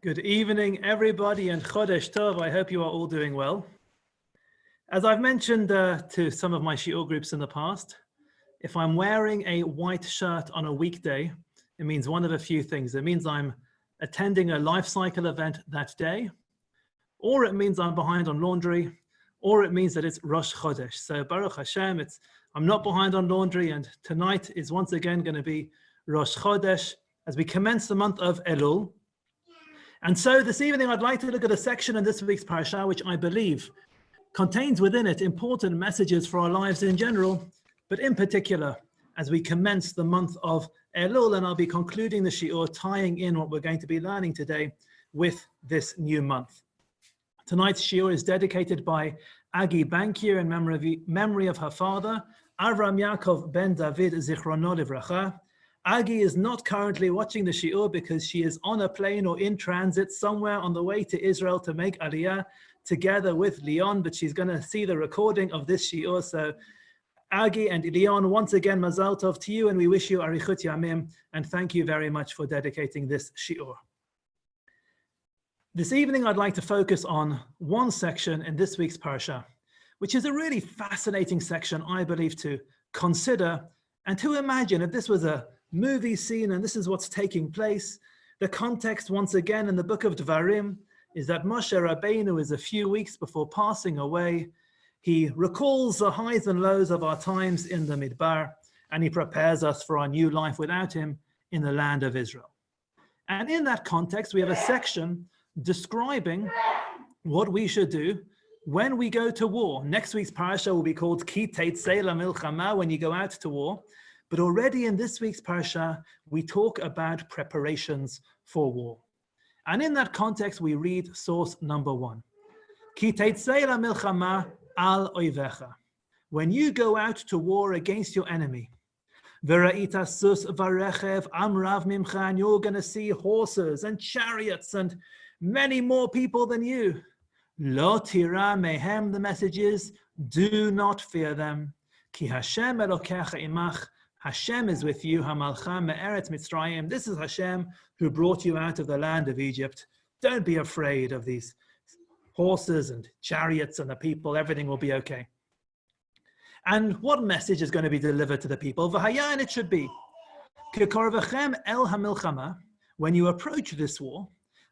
Good evening, everybody, and Chodesh Tov. I hope you are all doing well. As I've mentioned to some of my shiur groups in the past, if I'm wearing a white shirt on a weekday, it means one of a few things. It means I'm attending a life cycle event that day, or it means I'm behind on laundry, or it means that it's Rosh Chodesh. So Baruch Hashem, I'm not behind on laundry, and tonight is once again going to be Rosh Chodesh as we commence the month of Elul. And so this evening, I'd like to look at a section in this week's Parsha, which I believe contains within it important messages for our lives in general, but in particular, as we commence the month of Elul, and I'll be concluding the shiur, tying in what we're going to be learning today with this new month. Tonight's shiur is dedicated by Agi Bankir in memory of her father, Avram Yaakov ben David Zichrono Livracha. Agi is not currently watching the shiur because she is on a plane or in transit somewhere on the way to Israel to make Aliyah together with Leon, but she's going to see the recording of this shiur. So Agi and Leon, once again, Mazal Tov to you, and we wish you Arichut Yamim, and thank you very much for dedicating this shiur. This evening, I'd like to focus on one section in this week's Parsha, which is a really fascinating section, I believe, to consider and to imagine if this was a movie scene and this is what's taking place. The context, once again, in the book of Devarim is that Moshe Rabbeinu is a few weeks before passing away. He recalls the highs and lows of our times in the Midbar, and he prepares us for our new life without him in the land of Israel. And in that context, we have a section describing what we should do when we go to war. Next week's parasha will be called Ki Teitzei LaMilchama, when you go out to war. But already in this week's Parsha, we talk about preparations for war. And in that context, we read source number 1. Ki teitzei milchama al oivecha. When you go out to war against your enemy, v'ra'ita sus v'rechev amrav mimcha, and you're going to see horses and chariots and many more people than you. Lo tira mehem, the message is, do not fear them. Ki Hashem elokecha imach, Hashem is with you, Hamalcha me'eretz Mitzrayim. This is Hashem who brought you out of the land of Egypt. Don't be afraid of these horses and chariots and the people. Everything will be okay. And what message is going to be delivered to the people? V'haya, and it should be, Kekorvechem el hamilchama, when you approach this war,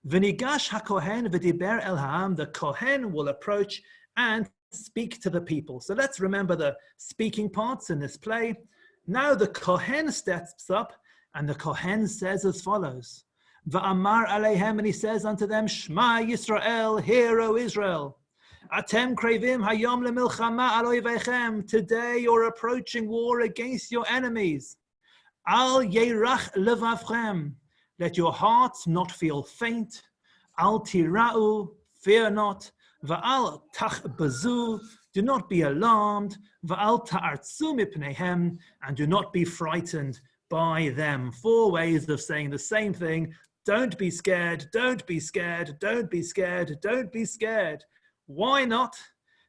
v'nigash hakohen v'diber el ha'am, the kohen will approach and speak to the people. So let's remember the speaking parts in this play. Now the Kohen steps up, and the Kohen says as follows, Va'amar aleihem, and he says unto them, Shema Yisrael, hear, O Israel. Atem krevim hayom lemilchama al oivechem. Today you're approaching war against your enemies. Al yerach levavchem. Let your hearts not feel faint. Al tira'u, fear not. Va'al tachbazu, do not be alarmed. Va'al ta'artzu mipneihem, and do not be frightened by them. 4 ways of saying the same thing. Don't be scared, don't be scared, don't be scared, don't be scared. Why not?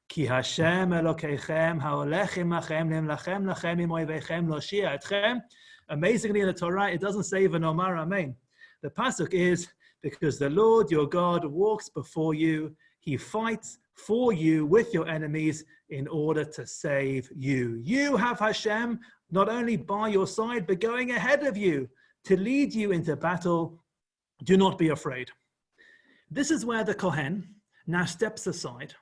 Ki Hashem Elokeichem ha'olech imachem limlachem lachem im oivechem loshia etchem. Amazingly in the Torah, it doesn't say v'nomar amen. The pasuk is, because the Lord your God walks before you, he fights for you with your enemies in order to save you. You have Hashem not only by your side, but going ahead of you to lead you into battle. Do not be afraid. This is where the Kohen now steps aside,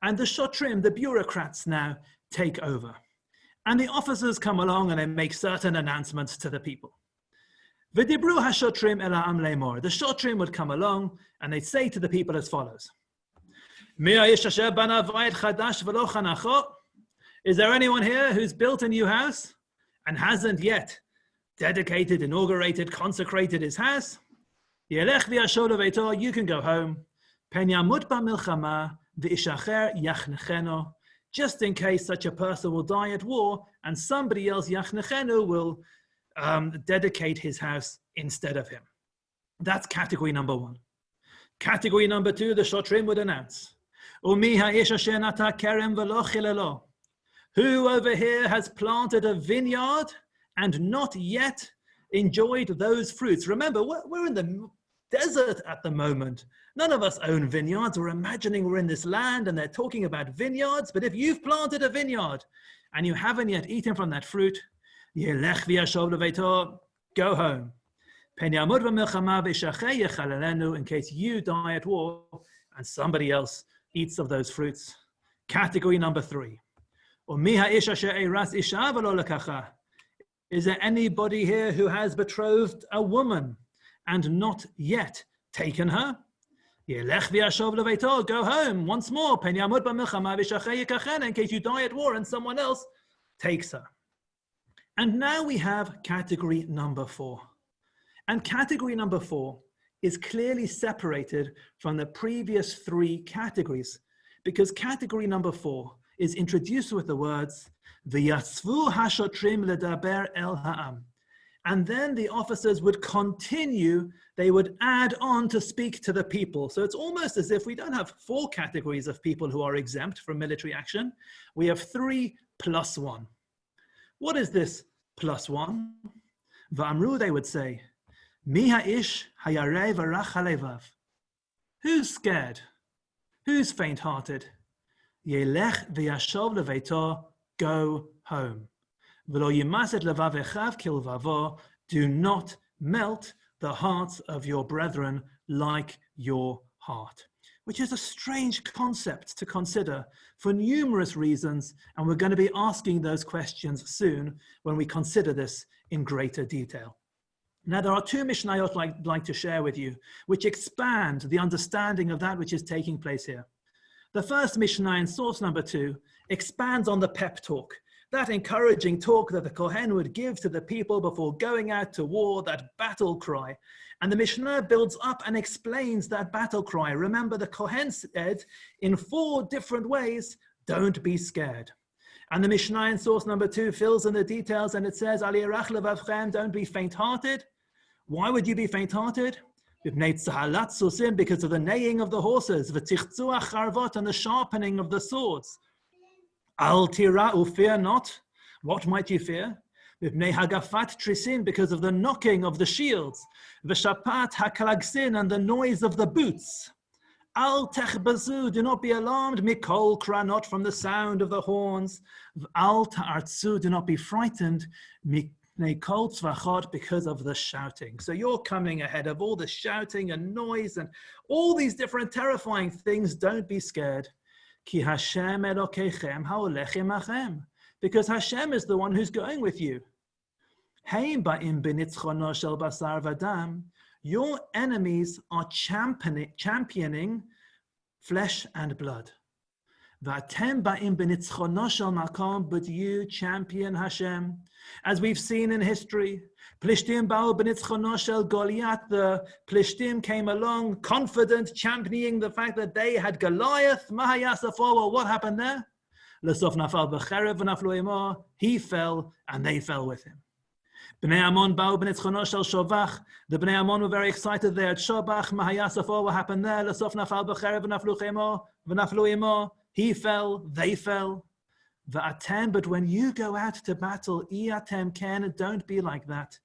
and the Shotrim, the bureaucrats, now take over. And the officers come along and they make certain announcements to the people. V'dibru hashotrim el ha'am le'mor. The Shotrim would come along and they'd say to the people as follows. Is there anyone here who's built a new house and hasn't yet dedicated, inaugurated, consecrated his house? You can go home. Just in case such a person will die at war and somebody else, yachnechenu, will dedicate his house instead of him. That's category number 1. Category number 2, the Shotrim would announce, who over here has planted a vineyard and not yet enjoyed those fruits? Remember, we're in the desert at the moment. None of us own vineyards. We're imagining we're in this land and they're talking about vineyards. But if you've planted a vineyard and you haven't yet eaten from that fruit, go home. In case you die at war and somebody else eats of those fruits. Category number 3. Is there anybody here who has betrothed a woman and not yet taken her? Go home once more. In case you die at war and someone else takes her. And now we have category number 4. And category number 4 is clearly separated from the previous 3 categories, because category number 4 is introduced with the words, V'yatzvu hashotrim ledaber el ha'am. And then the officers would continue, they would add on to speak to the people. So it's almost as if we don't have 4 categories of people who are exempt from military action. We have 3 plus 1. What is this plus 1? V'amru, they would say, Mi ha'ish hayarei v'rach halevav. Who's scared? Who's faint-hearted? Yelech v'yashov leveito, go home. V'lo yimaset levavechav kilvavo, do not melt the hearts of your brethren like your heart. Which is a strange concept to consider for numerous reasons, and we're going to be asking those questions soon when we consider this in greater detail. Now, there are 2 Mishnayot I'd like to share with you, which expand the understanding of that which is taking place here. The first Mishnah in source number 2 expands on the pep talk, that encouraging talk that the Kohen would give to the people before going out to war, that battle cry. And the Mishnah builds up and explains that battle cry. Remember, the Kohen said in 4 different ways, don't be scared. And the Mishnah in source number 2 fills in the details, and it says, Al yirach levavchem, don't be faint-hearted. Why would you be faint-hearted? Because of the neighing of the horses, and the sharpening of the swords. Al tira'u, fear not. What might you fear? Because of the knocking of the shields. V'shapat hakalagsin, and the noise of the boots. Al techbazu, do not be alarmed. Mikol kranot, from the sound of the horns. Al ta'artzu, do not be frightened. Because of the shouting. So you're coming ahead of all the shouting and noise and all these different terrifying things. Don't be scared. Ki Hashem Elokechem ha'olech imachem. Because Hashem is the one who's going with you. Heim ba'im b'nitzchono shel basar v'dam. Your enemies are championing flesh and blood. V'atem ba'im b'nitzchono shel makom, but you champion Hashem. As we've seen in history, Plishtim ba'u b'nitzchono shel Goliath. The Plishtim came along confident, championing the fact that they had Goliath. Mahayasafo, well, what happened there? L'sof nafal b'cherev v'naflu imo. He fell, and they fell with him. Bnei Ammon ba'u b'nitzchono shel Shovach. The Bnei Ammon were very excited there at Shobach. Mahayasafo, what happened there? L'sof nafal b'cherev v'naflu imo. He fell, they fell. V'atem, but when you go out to battle, iatem ken, don't be like that.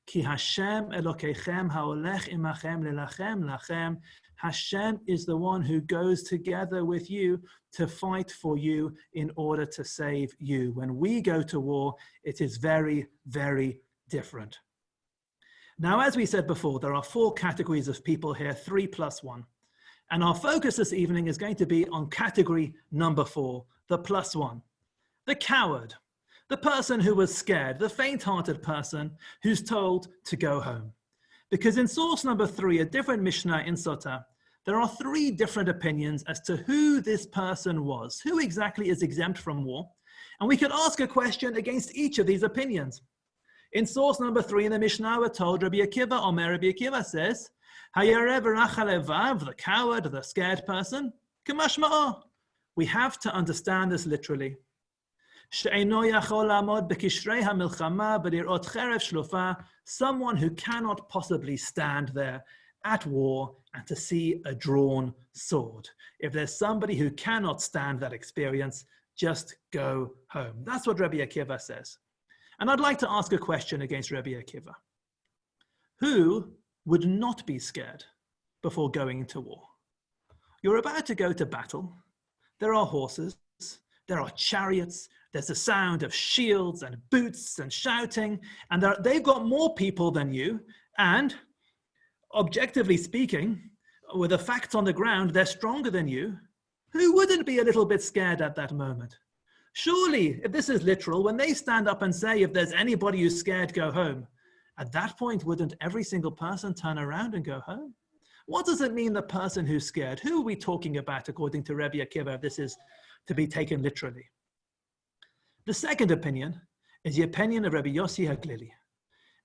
Ki Hashem Elokechem ha'olech imachem lelachem lachem. Hashem is the one who goes together with you to fight for you in order to save you. When we go to war, it is very, very different. Now, as we said before, there are 4 categories of people here, 3 plus 1. And our focus this evening is going to be on category number 4, the plus 1. The coward, the person who was scared, the faint-hearted person who's told to go home. Because in source number 3, a different Mishnah in Sota, there are 3 different opinions as to who this person was, who exactly is exempt from war. And we could ask a question against each of these opinions. In source number 3 in the Mishnah, we're told Rabbi Akiva, Omer Rabbi Akiva says, Hayarev rachalevav, the coward, the scared person, kamashma'ah. We have to understand this literally. Someone who cannot possibly stand there at war and to see a drawn sword. If there's somebody who cannot stand that experience, just go home. That's what Rabbi Akiva says. And I'd like to ask a question against Rabbi Akiva. Who would not be scared before going to war. You're about to go to battle. There are horses, there are chariots, there's the sound of shields and boots and shouting, and they've got more people than you, and objectively speaking, with the facts on the ground, they're stronger than you. Who wouldn't be a little bit scared at that moment? Surely, if this is literal, when they stand up and say, if there's anybody who's scared, go home, at that point, wouldn't every single person turn around and go home? What does it mean, the person who's scared? Who are we talking about, according to Rabbi Akiva, if this is to be taken literally? The second opinion is the opinion of Rabbi Yossi HaGlili.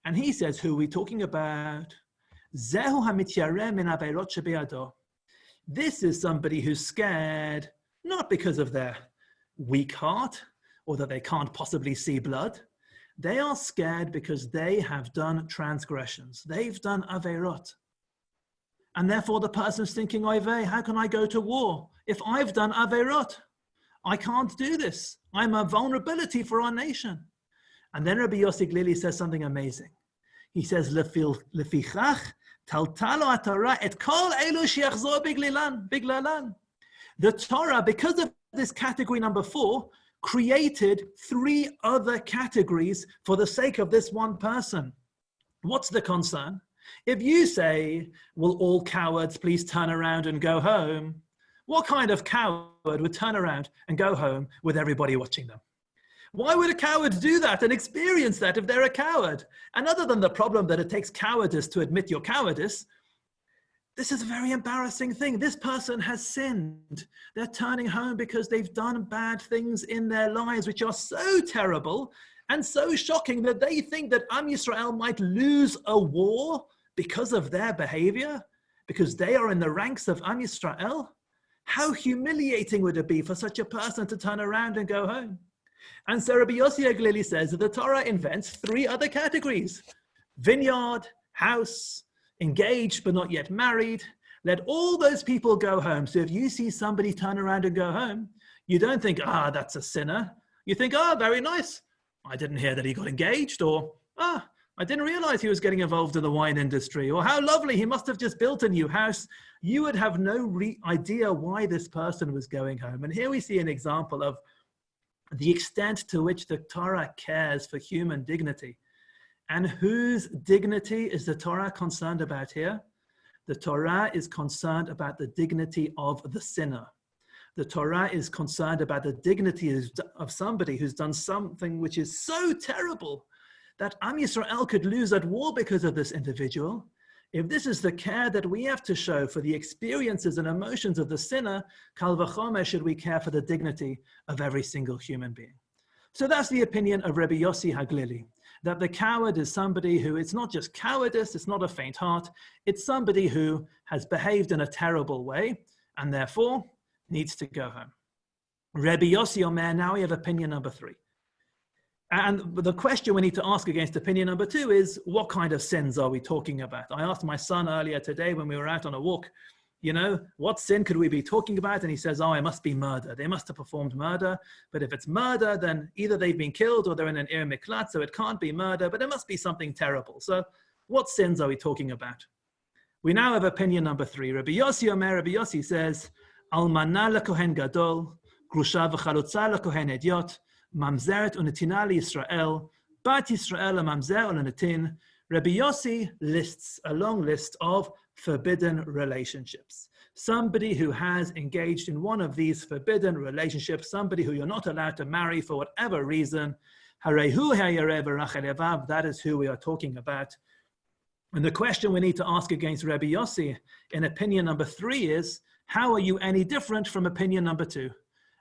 And he says, who are we talking about? Zehu hamityareh min aveirot shebe'ado. This is somebody who's scared, not because of their weak heart or that they can't possibly see blood. They are scared because they have done transgressions. They've done aveirot. And therefore the person's thinking, oy vey, how can I go to war if I've done aveirot? I can't do this. I'm a vulnerability for our nation. And then Rabbi Yossi HaGlili says something amazing. He says, Lefichach taltalo haTorah et kol elu sheyachzor biglalan. The Torah, because of this category number 4, created 3 other categories for the sake of this one person. What's the concern? If you say, will all cowards please turn around and go home? What kind of coward would turn around and go home with everybody watching them? Why would a coward do that and experience that if they're a coward? And other than the problem that it takes cowardice to admit your cowardice, this is a very embarrassing thing. This person has sinned. They're turning home because they've done bad things in their lives, which are so terrible and so shocking that they think that Am Yisrael might lose a war because of their behavior, because they are in the ranks of Am Yisrael. How humiliating would it be for such a person to turn around and go home? And so Rabbi Yossi HaGlili says that the Torah invents 3 other categories: vineyard, house, engaged but not yet married. Let all those people go home. So if you see somebody turn around and go home, you don't think, that's a sinner. You think, very nice. I didn't hear that he got engaged, or, I didn't realize he was getting involved in the wine industry, or how lovely, he must have just built a new house. You would have no idea why this person was going home. And here we see an example of the extent to which the Torah cares for human dignity. And whose dignity is the Torah concerned about here? The Torah is concerned about the dignity of the sinner. The Torah is concerned about the dignity of somebody who's done something which is so terrible that Am Yisrael could lose at war because of this individual. If this is the care that we have to show for the experiences and emotions of the sinner, kal v'chomer should we care for the dignity of every single human being. So that's the opinion of Rabbi Yossi HaGlili, that the coward is somebody who, it's not just cowardice, it's not a faint heart, it's somebody who has behaved in a terrible way and therefore needs to go home. Rabbi Yossi Omer, now we have opinion number 3. And the question we need to ask against opinion number 2 is, what kind of sins are we talking about? I asked my son earlier today when we were out on a walk, what sin could we be talking about? And he says, it must be murder. They must have performed murder. But if it's murder, then either they've been killed or they're in an ir miklat, so it can't be murder, but it must be something terrible. So what sins are we talking about? We now have opinion number 3. Rabbi Yossi Omer, Rabbi Yossi says, Almana lekohen gadol, grusha v'chalutza lekohen ediot, mamzeret unetina liYisrael, bat Yisrael mamzer unetin. Rabbi Yossi lists a long list of forbidden relationships. Somebody who has engaged in one of these forbidden relationships, somebody who you're not allowed to marry for whatever reason, that is who we are talking about. And the question we need to ask against Rabbi Yossi in opinion number 3 is, how are you any different from opinion number 2?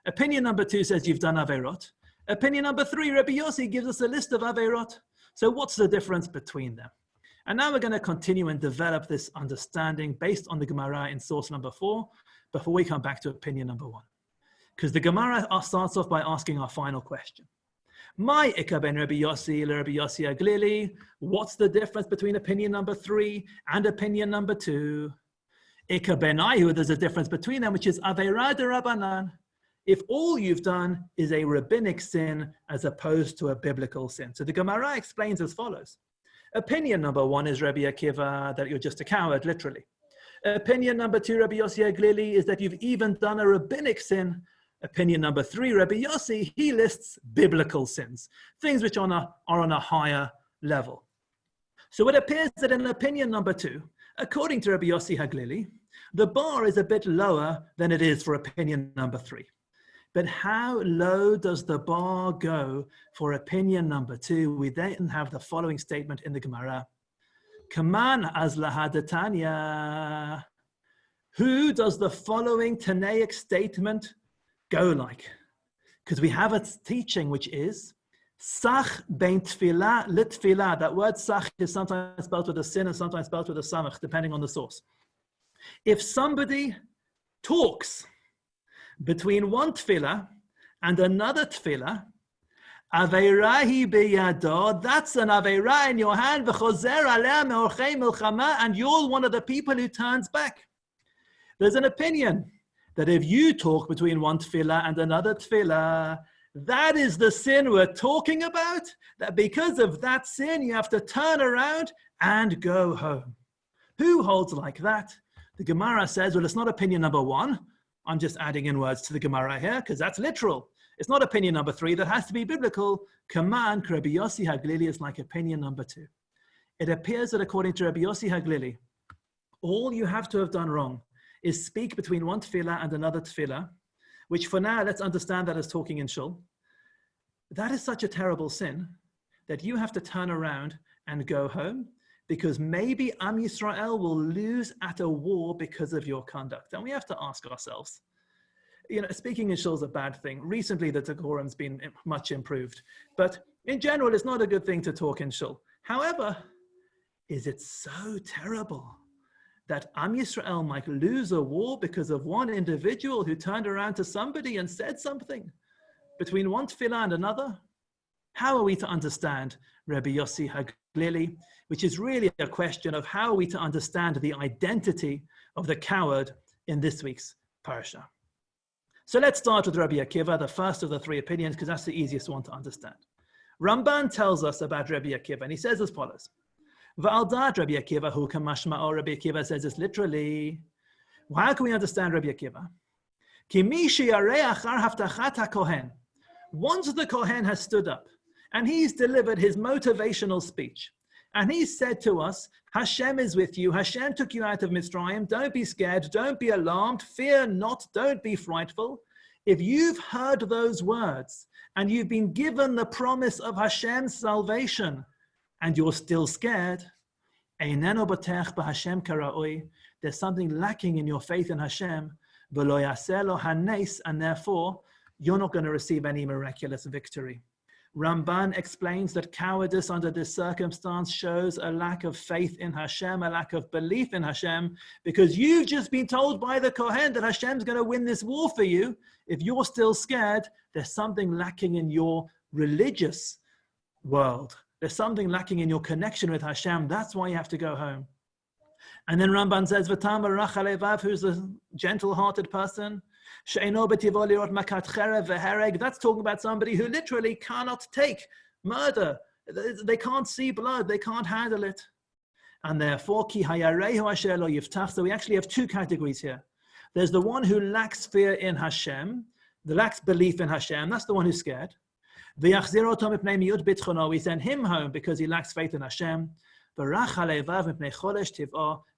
Opinion number 2 says you've done Aveirot. Opinion number 3, Rabbi Yossi gives us a list of Aveirot. So what's the difference between them? And now we're going to continue and develop this understanding based on the Gemara in source number 4 before we come back to opinion number 1. Because the Gemara starts off by asking our final question. My Ika ben Rabbi Yossi, Rabbi Yossi HaGlili. What's the difference between opinion number 3 and opinion number 2? Ika ben Ayu, there's a difference between them, which is Aveira de Rabbanan. If all you've done is a rabbinic sin as opposed to a biblical sin. So the Gemara explains as follows. Opinion number one is Rabbi Akiva, that you're just a coward, literally. Opinion number two, Rabbi Yossi HaGlili, is that you've even done a rabbinic sin. Opinion number three, Rabbi Yossi, he lists biblical sins, things which are on a higher level. So it appears that in opinion number two, according to Rabbi Yossi HaGlili, the bar is a bit lower than it is for opinion number three. But how low does the bar go for opinion number two? We then have the following statement in the Gemara. Kaman azlaha detanya. Who does the following Tanaic statement go like? Because we have a teaching which is Sach bein tefillah litfillah. That word sach is sometimes spelled with a sin and sometimes spelled with a samach, depending on the source. If somebody talks between one tefillah and another tefillah, aveirahi biyado, that's an aveira in your hand, v'chozer aleh me'orchei milchama, and you're one of the people who turns back. There's an opinion that if you talk between one tefillah and another tefillah, that is the sin we're talking about, that because of that sin, you have to turn around and go home. Who holds like that? The Gemara says, well, it's not opinion number one. I'm just adding in words to the Gemara here because that's literal. It's not opinion number three. That has to be biblical. Kaman, Rabbi Yossi HaGlili is like opinion number two. It appears that according to Rabbi Yossi HaGlili, all you have to have done wrong is speak between one tefillah and another tefillah, which for now, let's understand that as talking in shul. That is such a terrible sin that you have to turn around and go home, because maybe Am Yisrael will lose at a war because of your conduct. And we have to ask ourselves, speaking in shul is a bad thing. Recently, the decorum's been much improved. But in general, it's not a good thing to talk in shul. However, is it so terrible that Am Yisrael might lose a war because of one individual who turned around to somebody and said something between one tefillah and another? How are we to understand Rabbi Yossi HaGlili, which is really a question of how are we to understand the identity of the coward in this week's Parsha? So let's start with Rabbi Akiva, the first of the three opinions, because that's the easiest one to understand. Ramban tells us about Rabbi Akiva, and he says as follows. V'aldat Rabbi Akiva hu kamashma'o. Rabbi Akiva says this literally. How can we understand Rabbi Akiva? Ki mi sheyarei achar haftachat hakohen. Once the Kohen has stood up and he's delivered his motivational speech, and he said to us, Hashem is with you, Hashem took you out of Mitzrayim, don't be scared, don't be alarmed, fear not, don't be frightful. If you've heard those words and you've been given the promise of Hashem's salvation and you're still scared, Eineno b'tech b'Hashem kara'oi, there's something lacking in your faith in Hashem, v'lo yaseh lo hanes, and therefore you're not going to receive any miraculous victory. Ramban explains that cowardice under this circumstance shows a lack of faith in Hashem, a lack of belief in Hashem, because you've just been told by the Kohen that Hashem's going to win this war for you. If you're still scared, there's something lacking in your religious world. There's something lacking in your connection with Hashem. That's why you have to go home. And then Ramban says, V'tam barach alevav, who's the gentle-hearted person? That's talking about somebody who literally cannot take murder. They can't see blood. They can't handle it. And therefore, so we actually have two categories here. There's the one who lacks fear in Hashem, the lacks belief in Hashem. That's the one who's scared. We send him home because he lacks faith in Hashem. And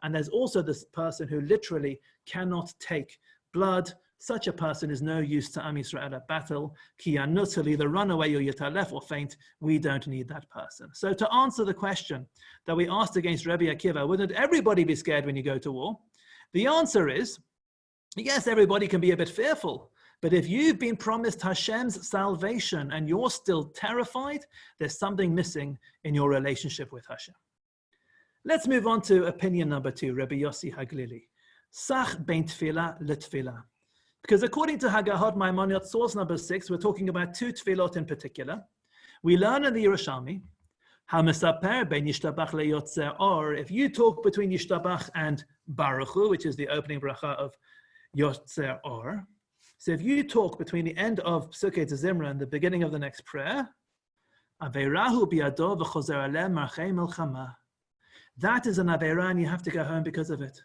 there's also this person who literally cannot take blood. Such a person is no use to Am Yisrael at battle. Ki yanut, either run away or yitalef or faint. We don't need that person. So to answer the question that we asked against Rabbi Akiva, wouldn't everybody be scared when you go to war? The answer is, yes, everybody can be a bit fearful. But if you've been promised Hashem's salvation and you're still terrified, there's something missing in your relationship with Hashem. Let's move on to opinion number two, Rabbi Yossi HaGlili. Sach bein tefillah letefillah. Because according to Hagahot Maimoniot, source number 6, we're talking about two tefillot in particular. We learn in the Yerushalmi, HaMesaper ben Yishtabach leYotzer Or, if you talk between Yishtabach and Baruch Hu, which is the opening bracha of Yotzer Or, so if you talk between the end of Sukkot Zimra and the beginning of the next prayer, Aveirahu biyado v'chozer aleh marchei milchama. That is an aveira, and you have to go home because of it.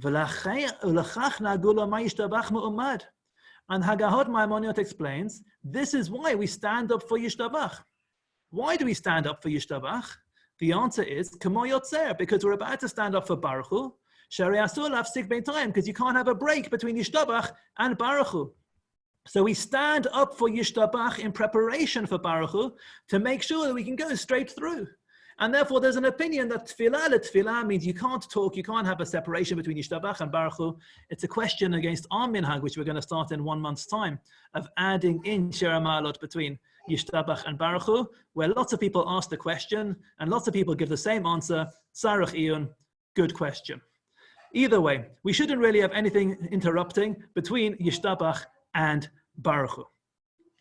V'lachach nagu lo ma yishtabach me'umad. And Hagahot Maimoniot explains, this is why we stand up for Yishtabach. Why do we stand up for Yishtabach? The answer is, Kamo Yotzer, because we're about to stand up for Baruch Hu, Sharei Asur lafsik bein time, because you can't have a break between Yishtabach and Baruch Hu. So we stand up for Yishtabach in preparation for Baruch Hu to make sure that we can go straight through. And therefore, there's an opinion that tefillah means you can't talk, you can't have a separation between Yishtabach and Baruch Hu. It's a question against our minhag, which we're going to start in 1 month's time, of adding in Shir HaMa'alot between Yishtabach and Baruch Hu, where lots of people ask the question, and lots of people give the same answer, Tzarech Iyun, good question. Either way, we shouldn't really have anything interrupting between Yishtabach and Baruch Hu.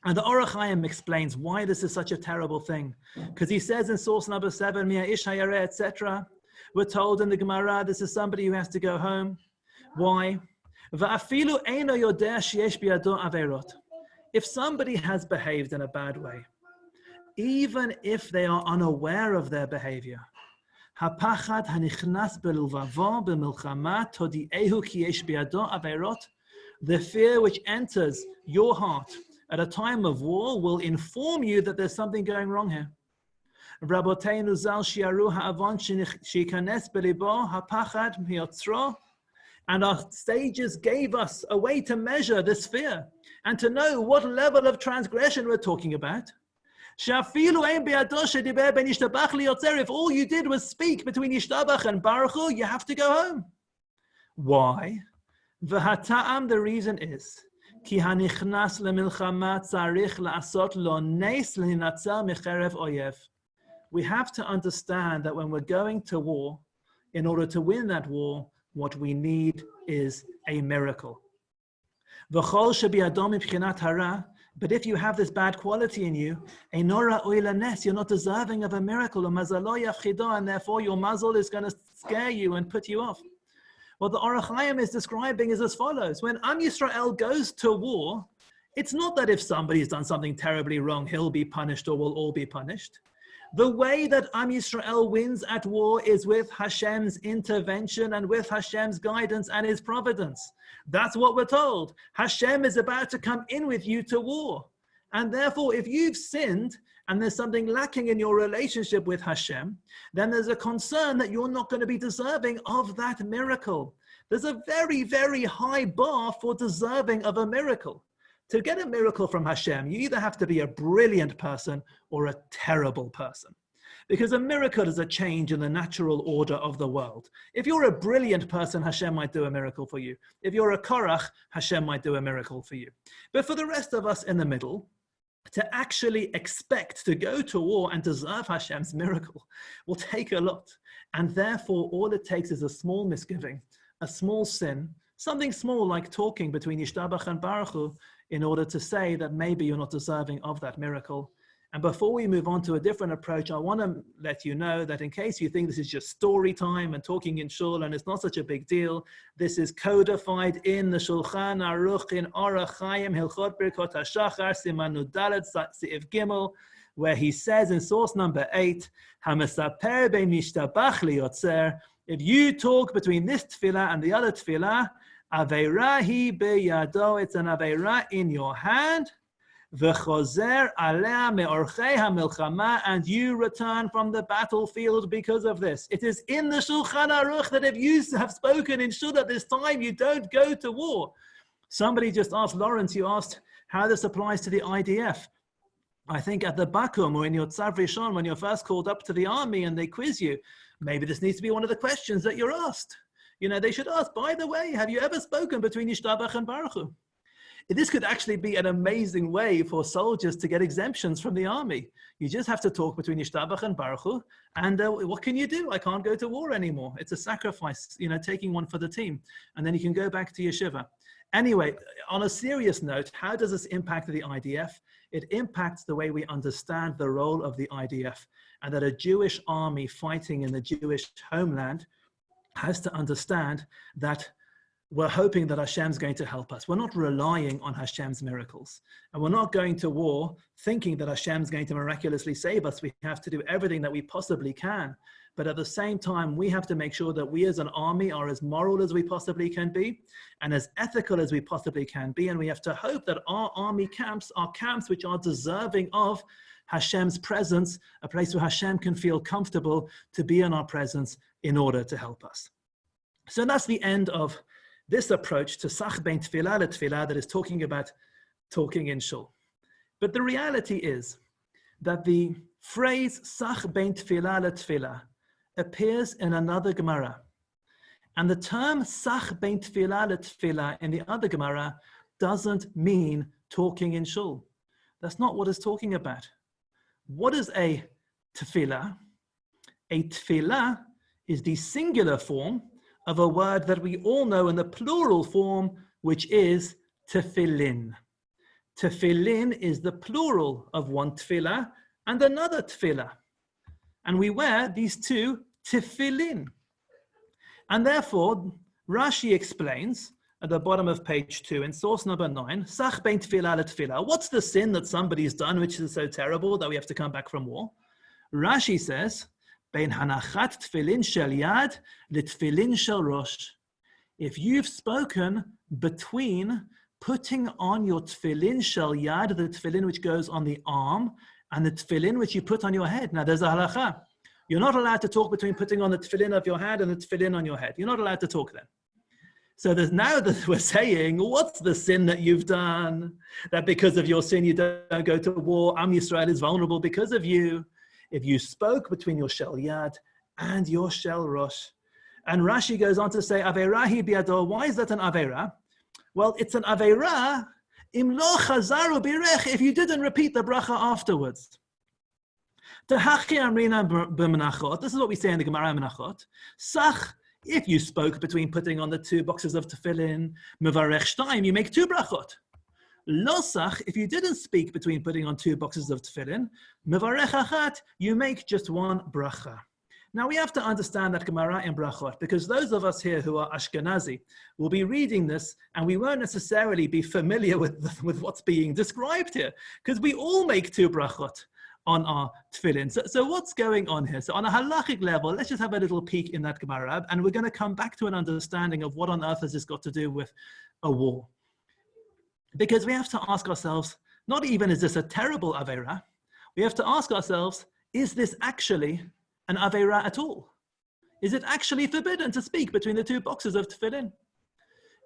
And the Orach Chaim explains why this is such a terrible thing. Because he says in source number 7, Mia Ish Hayareh, etc., we're told in the Gemara, this is somebody who has to go home. Why? Va'afilu eino yodeh sheyesh biyado averot. If somebody has behaved in a bad way, even if they are unaware of their behavior, hapachad hanichnas beluvavo b'milchama todiehu ki yesh biyado averot, the fear which enters your heart at a time of war will inform you that there's something going wrong here. Raboteinu zal shiaru ha'avon shikanes belibo hapachad miyotzro. And our sages gave us a way to measure this fear and to know what level of transgression we're talking about. If all you did was speak between Yishtabach and Baruch Hu, you have to go home. Why? The reason is, we have to understand that when we're going to war, in order to win that war, what we need is a miracle. But if you have this bad quality in you, you're not deserving of a miracle, and therefore your muzzle is going to scare you and put you off. What the Orach Chaim is describing is as follows. When Am Yisrael goes to war, it's not that if somebody's done something terribly wrong, he'll be punished or we'll all be punished. The way that Am Yisrael wins at war is with Hashem's intervention and with Hashem's guidance and his providence. That's what we're told. Hashem is about to come in with you to war. And therefore, if you've sinned and there's something lacking in your relationship with Hashem, then there's a concern that you're not going to be deserving of that miracle. There's a very, very high bar for deserving of a miracle. To get a miracle from Hashem, you either have to be a brilliant person or a terrible person. Because a miracle is a change in the natural order of the world. If you're a brilliant person, Hashem might do a miracle for you. If you're a Korach, Hashem might do a miracle for you. But for the rest of us in the middle, to actually expect to go to war and deserve Hashem's miracle will take a lot. And therefore, all it takes is a small misgiving, a small sin, something small like talking between Yishtabach and Baruch Hu in order to say that maybe you're not deserving of that miracle. And before we move on to a different approach, I want to let you know that in case you think this is just story time and talking in shul and it's not such a big deal, this is codified in the Shulchan Aruch in Orach Chaim Hilchot Birkot HaShachar Siman Nudalet Seif Gimel, where he says in source number 8, Hamesaper bein mishtabach liyotzer, if you talk between this tefillah and the other tefillah, aveira hi beyado, it's an aveira in your hand, v'chozer alea me'orchei hamilchama, and you return from the battlefield because of this. It is in the Shulchan Aruch that if you have spoken in shul at this time, you don't go to war. Somebody just asked, Lawrence, you asked how this applies to the IDF. I think at the Bakum or in your Tzav Rishon, when you're first called up to the army and they quiz you, maybe this needs to be one of the questions that you're asked. You know, they should ask, by the way, have you ever spoken between Yishtabach and Baruch Hu? This could actually be an amazing way for soldiers to get exemptions from the army. You just have to talk between Yishtabach and Baruch Hu, and what can you do? I can't go to war anymore. It's a sacrifice, you know, taking one for the team. And then you can go back to yeshiva. Anyway, on a serious note, how does this impact the IDF? It impacts the way we understand the role of the IDF, and that a Jewish army fighting in the Jewish homeland has to understand that we're hoping that Hashem's going to help us. We're not relying on Hashem's miracles. And we're not going to war thinking that Hashem's going to miraculously save us. We have to do everything that we possibly can. But at the same time, we have to make sure that we as an army are as moral as we possibly can be and as ethical as we possibly can be. And we have to hope that our army camps are camps which are deserving of Hashem's presence, a place where Hashem can feel comfortable to be in our presence in order to help us. So that's the end of this approach to Sach bein tefillah le tefillah that is talking about talking in shul. But the reality is that the phrase Sach bein tefillah le tefillah appears in another Gemara. And the term Sach bein tefillah le tefillah in the other Gemara doesn't mean talking in shul. That's not what it's talking about. What is a tefillah? A tefillah is the singular form of a word that we all know in the plural form, which is tefillin. Tefillin is the plural of one tefillah and another tefillah. And we wear these two tefillin. And therefore, Rashi explains at the bottom of page 2 in source number 9, Sach bein tefillah le tefillah. What's the sin that somebody's done which is so terrible that we have to come back from war? Rashi says, bein hanachat tefillin shel yad le tefillin shel rosh. If you've spoken between putting on your tefillin shel yad, the tefillin which goes on the arm, and the tefillin which you put on your head. Now there's a halacha. You're not allowed to talk between putting on the tefillin of your hand and the tefillin on your head. You're not allowed to talk then. So there's now that we're saying, what's the sin that you've done? That because of your sin, you don't go to war. Am Yisrael is vulnerable because of you. If you spoke between your shel yad and your shel rosh. And Rashi goes on to say, Aveira hi biado. Why is that an Aveira? Well, it's an Aveira im lo chazaru birech, if you didn't repeat the bracha afterwards. Tehachi amrina b'menachot. This is what we say in the Gemara Menachot. Sach, if you spoke between putting on the two boxes of tefillin, mevarech shtaim, you make two brachot. Lo sach, if you didn't speak between putting on two boxes of tefillin, mevarech achat, you make just one bracha. Now we have to understand that Gemara in brachot, because those of us here who are Ashkenazi will be reading this and we won't necessarily be familiar with what's being described here, because we all make two brachot on our tefillin. So what's going on here? So on a halachic level, let's just have a little peek in that Gemara, and we're going to come back to an understanding of what on earth has this got to do with a war. Because we have to ask ourselves, not even is this a terrible Aveira, we have to ask ourselves, is this actually an Aveira at all? Is it actually forbidden to speak between the two boxes of tefillin?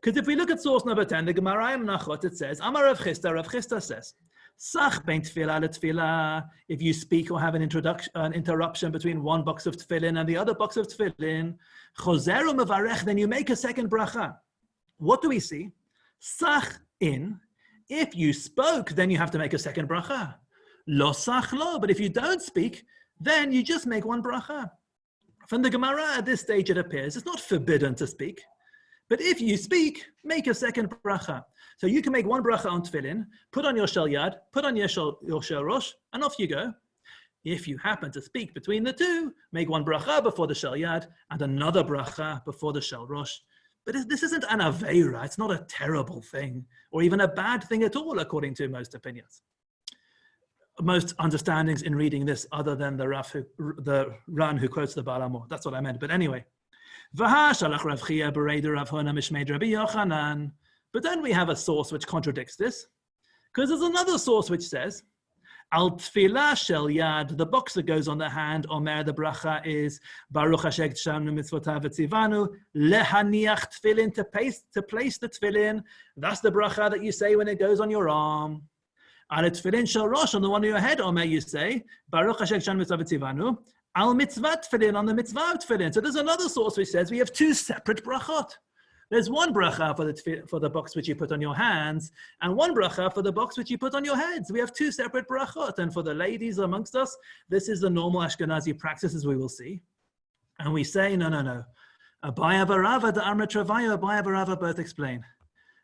Because if we look at source number 10, the Gemara in Menachot, it says, Amar Rav Chisda says, Sach bein tefillah le tefillah, if you speak or have an interruption between one box of tefillin and the other box of tefillin, chozeru mevarech, then you make a second bracha. What do we see? Sach in, if you spoke, then you have to make a second bracha. Lo sach lo, but if you don't speak, then you just make one bracha. From the Gemara at this stage, it appears it's not forbidden to speak, but if you speak, make a second bracha. So you can make one bracha on tefillin, put on your shel yad, put on your shel rosh, and off you go. If you happen to speak between the two, make one bracha before the shel yad and another bracha before the shel rosh. But this isn't an aveira. It's not a terrible thing or even a bad thing at all, according to most opinions. Most understandings in reading this, other than the Ran who quotes the Baal Hamor. That's what I meant. But anyway, but then we have a source which contradicts this, because there's another source which says, Al tefillah shel yad, the box that goes on the hand, Omer, the bracha is Baruch Hashem Shamnu mitzvotav v'tzivanu lehaniach tefillin, to place the tefillin. That's the bracha that you say when it goes on your arm. Al tefillin shel rosh, on the one on your head, Omer, you say Baruch Hashem Shamnu mitzvotav v'tzivanu al mitzvah tefillin, on the mitzvah tefillin. So there's another source which says we have two separate brachot. There's one bracha for the box which you put on your hands, and one bracha for the box which you put on your heads. We have two separate brachot. And for the ladies amongst us, this is the normal Ashkenazi practice, as we will see. And we say, no. Abaya v'Rava, the Amrit Travaya, Abaya v'Rava both explain.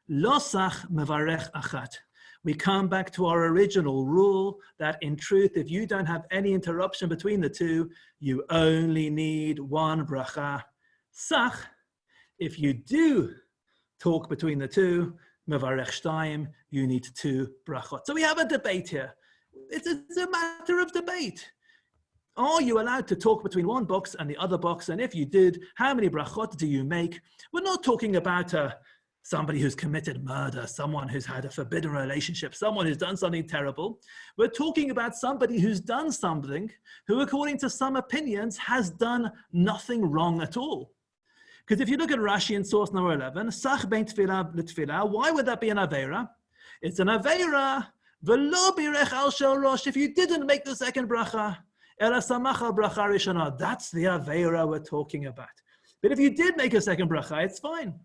Lo sach mevarech achat. We come back to our original rule that in truth, if you don't have any interruption between the two, you only need one bracha. Sach, if you do talk between the two, mevarech shtayim, you need 2 brachot. So we have a debate here. It's a matter of debate. Are you allowed to talk between one box and the other box? And if you did, how many brachot do you make? We're not talking about somebody who's committed murder, someone who's had a forbidden relationship, someone who's done something terrible. We're talking about somebody who's done something who, according to some opinions, has done nothing wrong at all. Because if you look at Rashi in source number 11, Sach ben tefillah l'tefillah, why would that be an Aveira? It's an Aveira, v'lo birech al shel rosh, if you didn't make the second bracha, ela samach al bracha rishana. That's the Aveira we're talking about. But if you did make a second bracha, it's fine.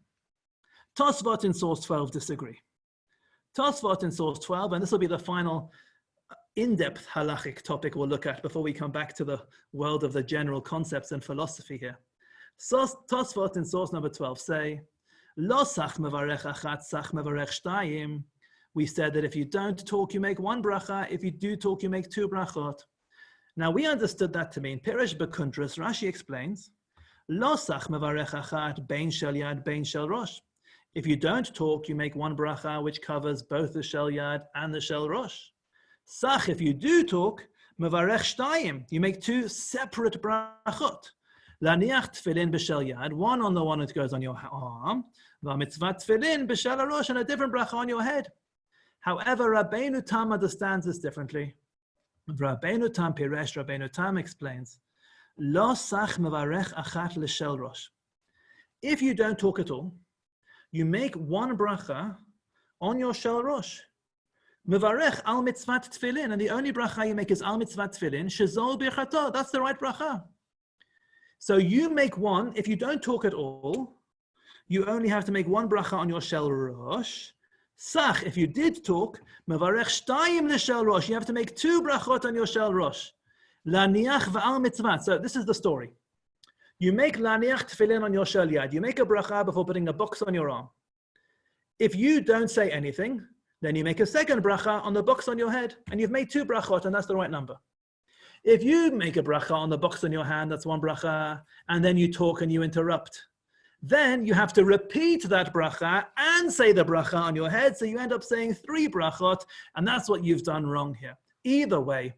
Tosfot in source 12 disagree. Tosfot in source 12, and this will be the final in-depth halachic topic we'll look at before we come back to the world of the general concepts and philosophy here. Tosfot in source number 12 say, Lo sach mevarech achat, sach mevarech shtayim. We said that if you don't talk, you make 1 bracha. If you do talk, you make 2 brachot. Now we understood that to mean, Pirish Bekundras, Rashi explains, Lo sach mevarech achat, bein shel yad, bein shel rosh. If you don't talk, you make 1 bracha, which covers both the shel yad and the shel rosh. Sach, if you do talk, mevarech shtayim, you make 2 separate brachot. Laniach tefillin b'shel yad, 1 on the one that goes on your arm, v'mitzvat tefillin b'shel harosh, and a different bracha on your head. However, Rabbeinu Tam understands this differently. Rabbeinu Tam Piresh, Rabbeinu Tam explains, Lo sach mevarech achat l'shel rosh. If you don't talk at all, you make 1 bracha on your shel rosh. Mevarech al mitzvat tefillin, and the only bracha you make is al mitzvat tefillin, shezol birchato, that's the right bracha. So you make 1, if you don't talk at all, you only have to make 1 bracha on your shel rosh. Sach, if you did talk, mevarech shtayim l'shel rosh, you have to make 2 brachot on your shel rosh. Laniach v'al mitzvat. So this is the story. You make laniach tefillin on your shel yad. You make a bracha before putting a box on your arm. If you don't say anything, then you make a second bracha on the box on your head, and you've made 2 brachot, and that's the right number. If you make a bracha on the box on your hand, that's 1 bracha, and then you talk and you interrupt, then you have to repeat that bracha and say the bracha on your head, so you end up saying 3 brachot, and that's what you've done wrong here. Either way,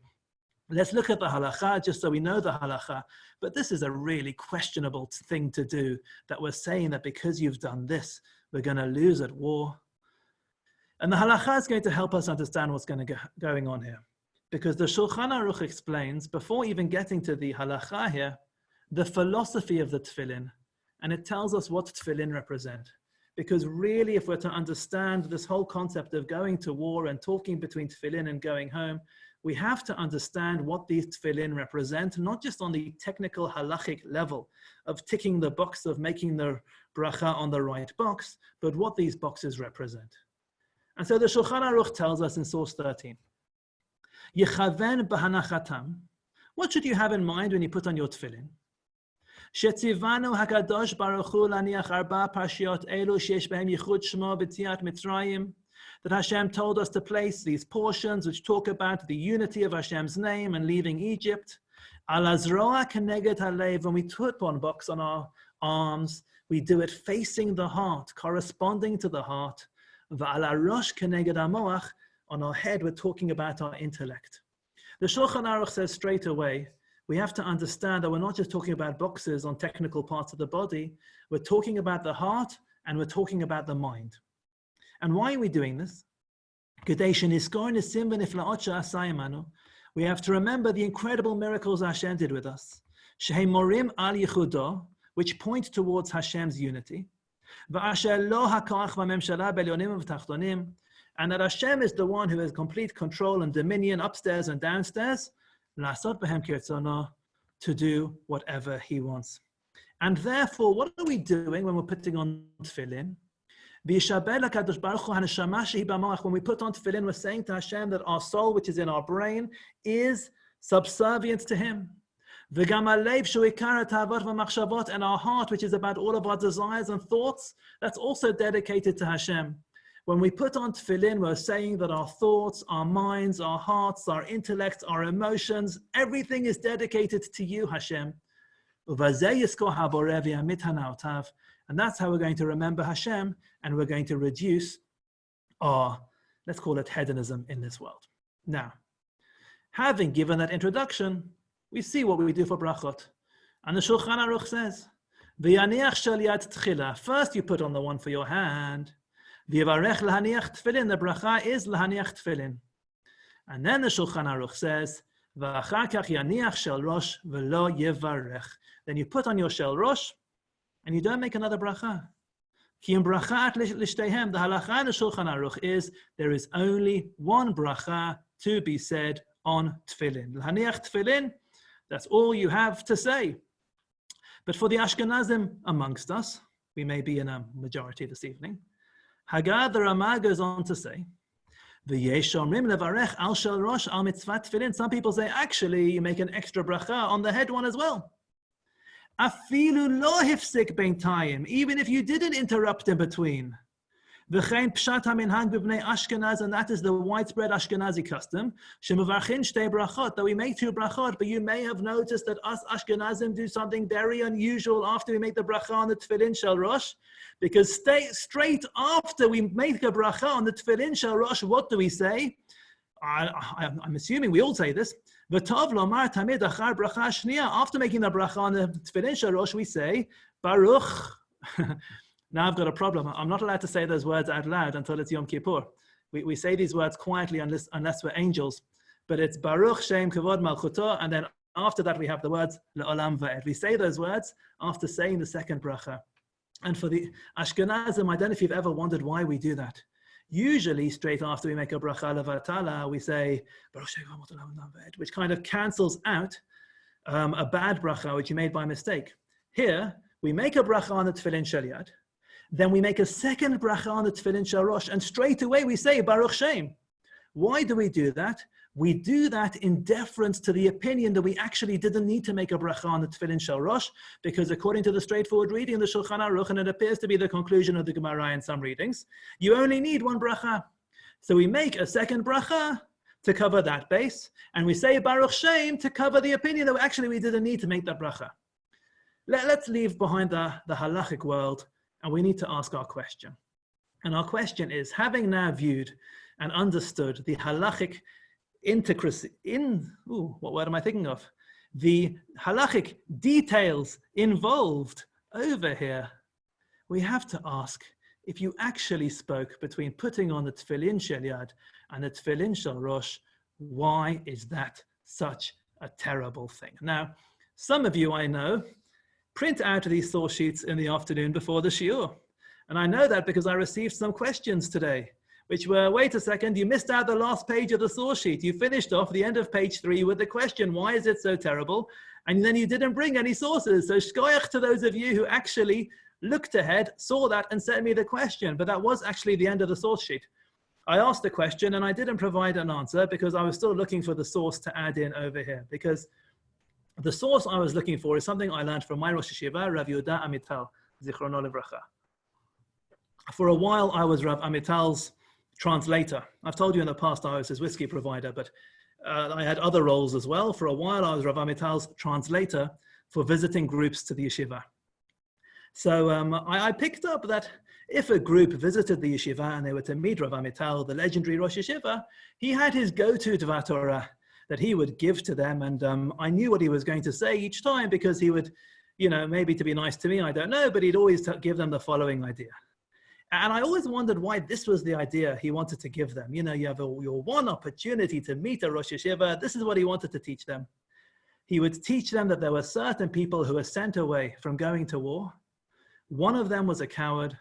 let's look at the halacha, just so we know the halacha, but this is a really questionable thing to do, that we're saying that because you've done this, we're going to lose at war. And the halacha is going to help us understand what's going on here. Because the Shulchan Aruch explains, before even getting to the halacha here, the philosophy of the tefillin. And it tells us what tefillin represent. Because really, if we're to understand this whole concept of going to war and talking between tefillin and going home, we have to understand what these tefillin represent, not just on the technical halachic level of ticking the box of making the bracha on the right box, but what these boxes represent. And so the Shulchan Aruch tells us in source 13, Yechaven b'hanachatam. What should you have in mind when you put on your tefillin? Shetzivanu hakadosh baruch hu laniach arba parshiot elu sheyesh behem yichud shmo b'tziat Mitzrayim. That Hashem told us to place these portions which talk about the unity of Hashem's name and leaving Egypt. Al azroa keneged halev. When we put one box on our arms, we do it facing the heart, corresponding to the heart. Va'al harosh keneged hamoach. On our head, we're talking about our intellect. The Shulchan Aruch says straight away, we have to understand that we're not just talking about boxes on technical parts of the body, we're talking about the heart and we're talking about the mind. And why are we doing this? We have to remember the incredible miracles Hashem did with us, which point towards Hashem's unity. And that Hashem is the one who has complete control and dominion upstairs and downstairs, to do whatever he wants. And therefore, what are we doing when we're putting on tefillin? When we put on tefillin, we're saying to Hashem that our soul, which is in our brain, is subservient to him. And our heart, which is about all of our desires and thoughts, that's also dedicated to Hashem. When we put on tefillin, we're saying that our thoughts, our minds, our hearts, our intellect, our emotions, everything is dedicated to you, Hashem. And that's how we're going to remember Hashem, and we're going to reduce our, let's call it hedonism in this world. Now, having given that introduction, we see what we do for brachot. And the Shulchan Aruch says, V'yaniach shel yad tchila. First you put on the one for your hand. V'yivarech lahaniach tefillin. The bracha is lahaniach tefillin. And then the Shulchan Aruch says, V'achar kach yaniach shel rosh v'lo yivarech. Then you put on your shel rosh, and you don't make another bracha. Ki im brachat lishtehem. The halacha in the Shulchan Aruch is there is only one bracha to be said on tefillin. Lahaniach tefillin. That's all you have to say. But for the Ashkenazim amongst us, we may be in a majority this evening, Haggad the Ramah goes on to say, V'yeshomrim levarech al shel rosh al mitzvat tefillin. Some people say, actually, you make an extra bracha on the head one as well. Afilu lo hifsik beintayim. Even if you didn't interrupt in between. V'chein pshat haminhag b'bnei Ashkenaz, and that is the widespread Ashkenazi custom. Shemevarchin shtei brachot, that we make two brachot, but you may have noticed that us Ashkenazim do something very unusual after we make the bracha on the tefillin shel rosh, because straight after we make a bracha on the tefillin shel rosh, what do we say? I'm assuming we all say this. V'tov lomar tamid achar bracha shniya. After making the bracha on the tefillin shel rosh, we say Baruch. Now I've got a problem. I'm not allowed to say those words out loud until it's Yom Kippur. We say these words quietly unless we're angels. But it's Baruch Shem Kavod Malchuto, and then after that we have the words Le'olam Va'ed. We say those words after saying the second bracha. And for the Ashkenazim, I don't know if you've ever wondered why we do that. Usually, straight after we make a bracha levatala, we say Baruch Shem Kavod Le'olam Va'ed, which kind of cancels out a bad bracha which you made by mistake. Here, we make a bracha on the tefillin shel yad. Then we make a second bracha on the tefillin shel rosh, and straight away we say Baruch Shem. Why do we do that? We do that in deference to the opinion that we actually didn't need to make a bracha on the tefillin shel rosh, because according to the straightforward reading of the Shulchan Aruch, and it appears to be the conclusion of the Gemara in some readings, you only need one bracha. So we make a second bracha to cover that base, and we say Baruch Shem to cover the opinion that actually we didn't need to make that bracha. Let's leave behind the halachic world, and we need to ask our question. And our question is, having now viewed and understood the halachic intricacy, what word am I thinking of? The halachic details involved over here, we have to ask, if you actually spoke between putting on the tefillin shel yad and the tefillin shel rosh, why is that such a terrible thing? Now, some of you I know print out these source sheets in the afternoon before the shiur. And I know that because I received some questions today, which were, wait a second, you missed out the last page of the source sheet. You finished off the end of page 3 with the question, why is it so terrible? And then you didn't bring any sources. So shkoyach to those of you who actually looked ahead, saw that, and sent me the question. But that was actually the end of the source sheet. I asked the question and I didn't provide an answer because I was still looking for the source to add in over here. Because the source I was looking for is something I learned from my Rosh Yeshiva, Rav Yehuda Amital, Zichrono Livracha. For a while, I was Rav Amital's translator. I've told you in the past I was his whiskey provider, but I had other roles as well. For a while, I was Rav Amital's translator for visiting groups to the yeshiva. So I picked up that if a group visited the yeshiva and they were to meet Rav Amital, the legendary Rosh Yeshiva, he had his go-to Dvar Torah that he would give to them. And I knew what he was going to say each time because he would, maybe to be nice to me, I don't know, but he'd always give them the following idea. And I always wondered why this was the idea he wanted to give them. You have your one opportunity to meet a Rosh Yeshiva. This is what he wanted to teach them. He would teach them that there were certain people who were sent away from going to war. One of them was a coward.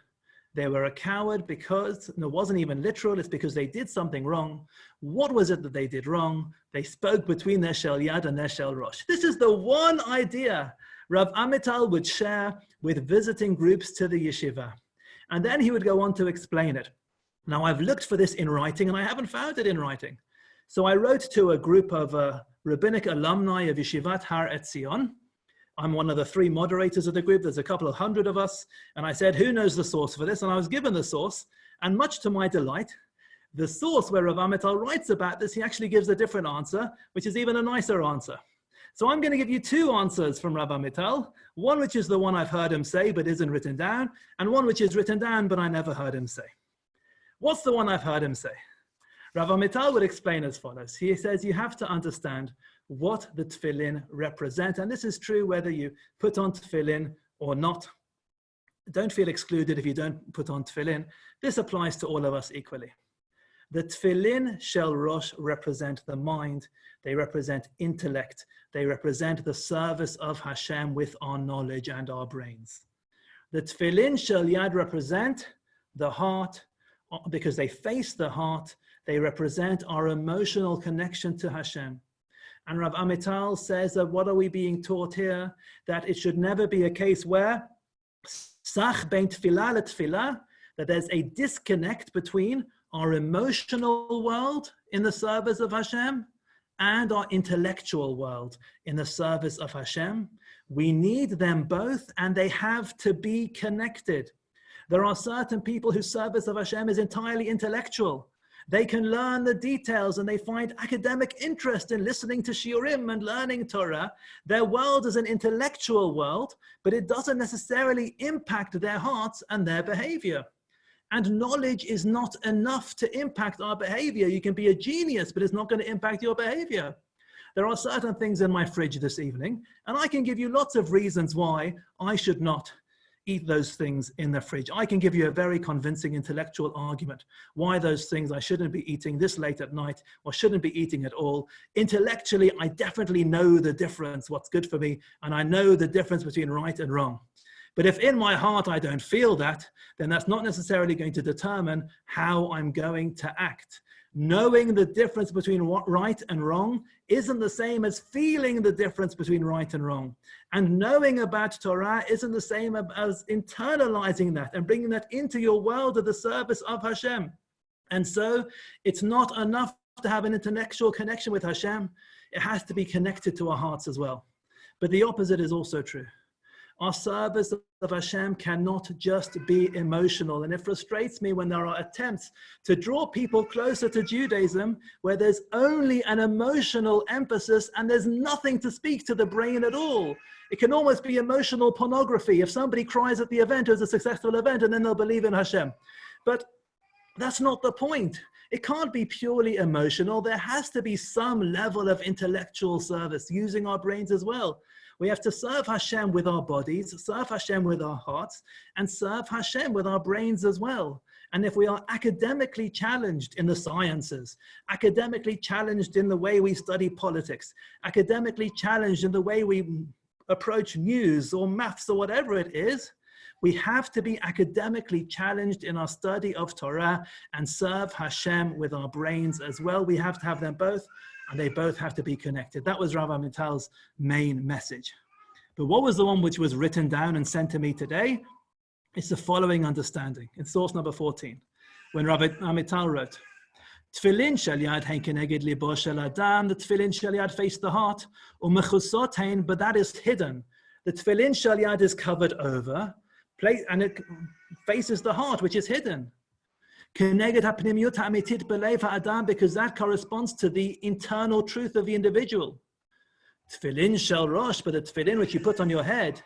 They were a coward because it wasn't even literal. It's because they did something wrong. What was it that they did wrong? They spoke between their shel yad and their shel rosh. This is the one idea Rav Amital would share with visiting groups to the yeshiva. And then he would go on to explain it. Now, I've looked for this in writing and I haven't found it in writing. So I wrote to a group of rabbinic alumni of Yeshivat Har Etzion. I'm one of the 3 moderators of the group. There's a couple of hundred of us. And I said, who knows the source for this? And I was given the source. And much to my delight, the source where Rav Amital writes about this, he actually gives a different answer, which is even a nicer answer. So I'm going to give you two answers from Rav Amital, one which is the one I've heard him say but isn't written down, and one which is written down but I never heard him say. What's the one I've heard him say? Rav Amital would explain as follows. He says you have to understand what the tefillin represent, and this is true whether you put on tefillin or not. Don't feel excluded if you don't put on tefillin. This applies to all of us equally. The tefillin shel rosh represent the mind. They represent intellect. They represent the service of Hashem with our knowledge and our brains. The tefillin shel yad represent the heart because they face the heart. They represent our emotional connection to Hashem. And Rav Amital says that what are we being taught here? That it should never be a case where sach bein tefillah le tefillah, that there's a disconnect between our emotional world in the service of Hashem and our intellectual world in the service of Hashem. We need them both and they have to be connected. There are certain people whose service of Hashem is entirely intellectual. They can learn the details and they find academic interest in listening to shiurim and learning Torah. Their world is an intellectual world, but it doesn't necessarily impact their hearts and their behavior. And knowledge is not enough to impact our behavior. You can be a genius, but it's not going to impact your behavior. There are certain things in my fridge this evening, and I can give you lots of reasons why I should not eat those things in the fridge. I can give you a very convincing intellectual argument why those things I shouldn't be eating this late at night or shouldn't be eating at all. Intellectually, I definitely know the difference, what's good for me, and I know the difference between right and wrong. But if in my heart I don't feel that, then that's not necessarily going to determine how I'm going to act. Knowing the difference between right and wrong isn't the same as feeling the difference between right and wrong. And knowing about Torah isn't the same as internalizing that and bringing that into your world of the service of Hashem. And so it's not enough to have an intellectual connection with Hashem. It has to be connected to our hearts as well. But the opposite is also true. Our service of Hashem cannot just be emotional. And it frustrates me when there are attempts to draw people closer to Judaism where there's only an emotional emphasis and there's nothing to speak to the brain at all. It can almost be emotional pornography. If somebody cries at the event, it was a successful event, and then they'll believe in Hashem. But that's not the point. It can't be purely emotional. There has to be some level of intellectual service, using our brains as well. We have to serve Hashem with our bodies, serve Hashem with our hearts, and serve Hashem with our brains as well. And if we are academically challenged in the sciences, academically challenged in the way we study politics, academically challenged in the way we approach news or maths or whatever it is, we have to be academically challenged in our study of Torah and serve Hashem with our brains as well. We have to have them both, and they both have to be connected. That was Rav Amital's main message. But what was the one which was written down and sent to me today? It's the following understanding. In source number 14, when Rav Amital wrote, Tefillin shel yad hein keneged libo shel adam, the tefillin shel yad face the heart, umechusot hein, but that is hidden. The tefillin shel yad is covered over, and it faces the heart, which is hidden. Keneged hapnimiyut ha'amitit belev ha'adam, because that corresponds to the internal truth of the individual. Tefillin shel rosh, but the tefillin which you put on your head,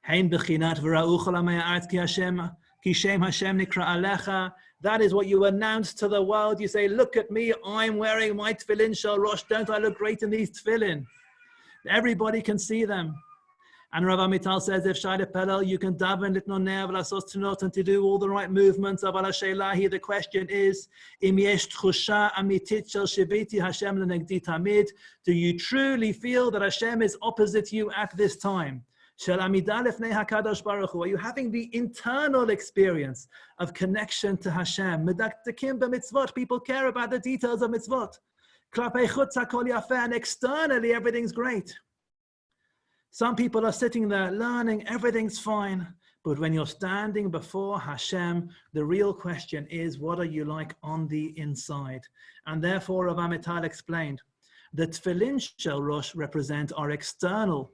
hein bechinat v'ra'u chol ha'maya'at ki Hashem, ki shem Hashem nikra alecha. That is what you announce to the world. You say, look at me, I'm wearing my tefillin shel rosh. Don't I look great in these tefillin? Everybody can see them. And Rav Amital says, if Shai Pelel, you can daven litnoneh v'lasos tunot, and to do all the right movements. Aval ha'sheila here, the question is, im yesh tchusha amitit shel shiviti Hashem lenegdi tamid. Do you truly feel that Hashem is opposite you at this time? Shel amidah lefnei hakadosh baruch hu. Are you having the internal experience of connection to Hashem? Medaktekim b'mitzvot. People care about the details of mitzvot. Klapei chutz hakol yafeh, and externally everything's great. Some people are sitting there learning, everything's fine. But when you're standing before Hashem, the real question is, what are you like on the inside? And therefore, Rav Amital explained that tefillin shel rosh represent our external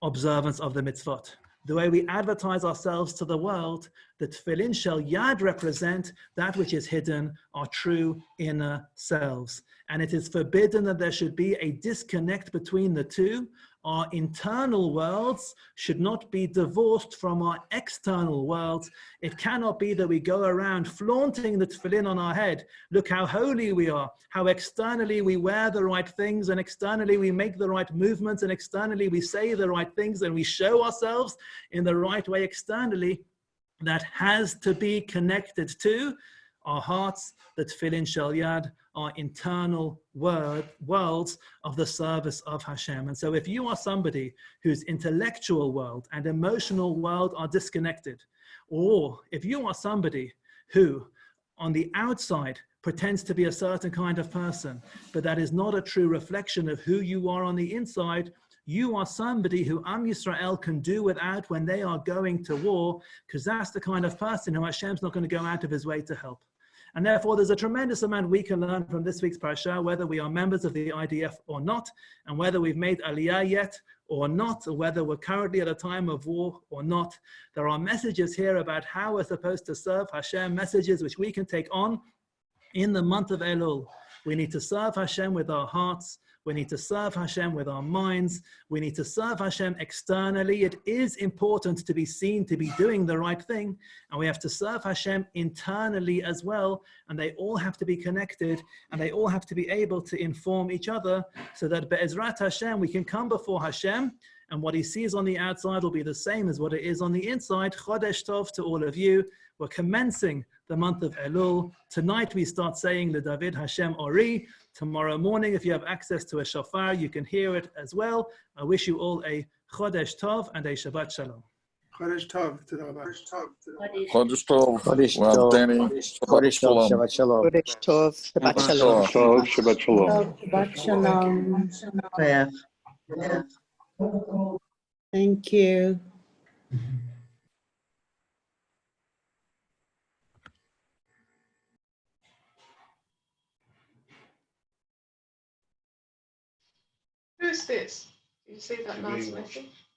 observance of the mitzvot. the way we advertise ourselves to the world, the tefillin shel yad represent that which is hidden, our true inner selves. And it is forbidden that there should be a disconnect between the two. Our internal worlds should not be divorced from our external worlds. It cannot be that we go around flaunting the tefillin on our head. Look how holy we are, how externally we wear the right things, and externally we make the right movements, and externally we say the right things, and we show ourselves in the right way externally. That has to be connected to our hearts, the tefillin shel yad, our internal worlds of the service of Hashem. And so if you are somebody whose intellectual world and emotional world are disconnected, or if you are somebody who on the outside pretends to be a certain kind of person, but that is not a true reflection of who you are on the inside, you are somebody who Am Yisrael can do without when they are going to war, because that's the kind of person who Hashem's not going to go out of his way to help. And therefore, there's a tremendous amount we can learn from this week's Parsha, whether we are members of the IDF or not, and whether we've made Aliyah yet or not, or whether we're currently at a time of war or not. There are messages here about how we're supposed to serve Hashem, messages which we can take on in the month of Elul. We need to serve Hashem with our hearts. We need to serve Hashem with our minds. We need to serve Hashem externally. It is important to be seen to be doing the right thing. And we have to serve Hashem internally as well. And they all have to be connected. And they all have to be able to inform each other so that Be'ezrat Hashem, we can come before Hashem. And what he sees on the outside will be the same as what it is on the inside. Chodesh Tov to all of you. We're commencing the month of Elul. Tonight we start saying the David Hashem Ori. Tomorrow morning, if you have access to a shofar, you can hear it as well. I wish you all a Chodesh Tov and a Shabbat Shalom. Chodesh Tov. Chodesh Tov. Chodesh Well, Tov. Danny. Chodesh Tov. Shabbat Shalom. Chodesh Tov. Shabbat Shalom. Shabbat Shalom. Shabbat Shalom. Thank you. Who's this? You see that nice message?